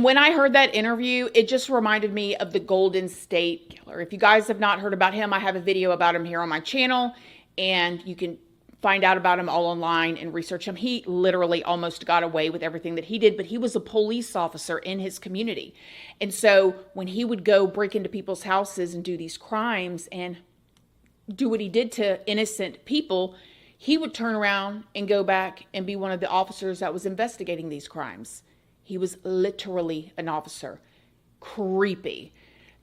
When I heard that interview, it just reminded me of the Golden State Killer. If you guys have not heard about him, I have a video about him here on my channel, and you can find out about him all online and research him. He literally almost got away with everything that he did, but he was a police officer in his community. And so when he would go break into people's houses and do these crimes and do what he did to innocent people, he would turn around and go back and be one of the officers that was investigating these crimes. He was literally an officer. Creepy.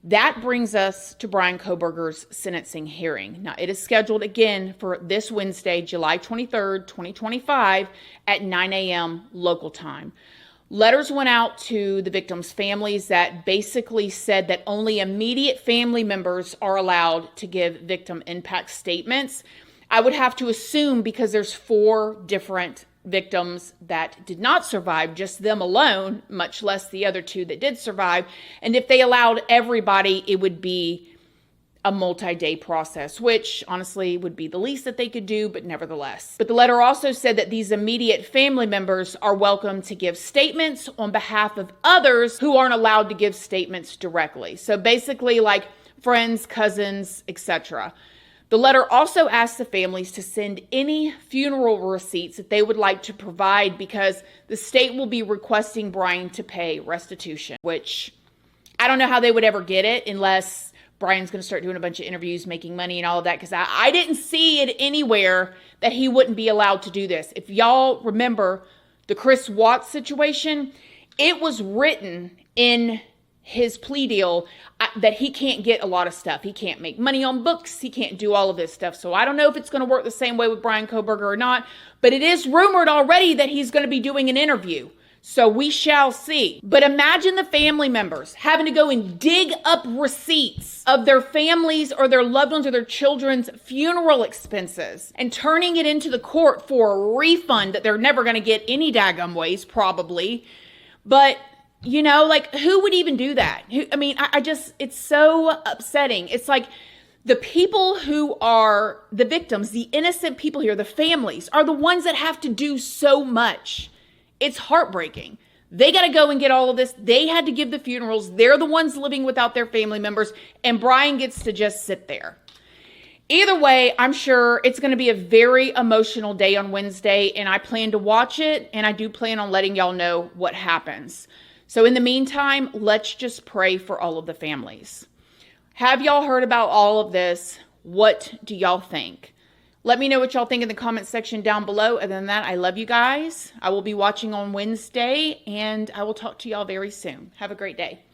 That brings us to Bryan Koehberger's sentencing hearing. Now, it is scheduled again for this Wednesday, July 23rd, 2025 at 9 a.m. local time. Letters went out to the victims' families that basically said that only immediate family members are allowed to give victim impact statements. I would have to assume, because there's 4 different victims that did not survive, just them alone, much less the other 2 that did survive. And if they allowed everybody, it would be a multi-day process, which honestly would be the least that they could do, but nevertheless. But the letter also said that these immediate family members are welcome to give statements on behalf of others who aren't allowed to give statements directly. So basically like friends, cousins, etc. The letter also asked the families to send any funeral receipts that they would like to provide, because the state will be requesting Bryan to pay restitution, which I don't know how they would ever get it unless Bryan's going to start doing a bunch of interviews, making money and all of that, because I didn't see it anywhere that he wouldn't be allowed to do this. If y'all remember the Chris Watts situation, it was written in his plea deal that he can't get a lot of stuff. He can't make money on books. He can't do all of this stuff. So I don't know if it's going to work the same way with Bryan Koehberger or not, but it is rumored already that he's going to be doing an interview. So we shall see. But imagine the family members having to go and dig up receipts of their families or their loved ones or their children's funeral expenses and turning it into the court for a refund that they're never going to get any daggum ways, probably. But you know, like, who would even do that? I mean, I just, it's so upsetting. It's like the people who are the victims, the innocent people here, the families, are the ones that have to do so much. It's heartbreaking. They got to go and get all of this. They had to give the funerals. They're the ones living without their family members, and Bryan gets to just sit there. Either way, I'm sure it's going to be a very emotional day on Wednesday, and I plan to watch it, and I do plan on letting y'all know what happens. So in the meantime, let's just pray for all of the families. Have y'all heard about all of this? What do y'all think? Let me know what y'all think in the comment section down below. Other than that, I love you guys. I will be watching on Wednesday, and I will talk to y'all very soon. Have a great day.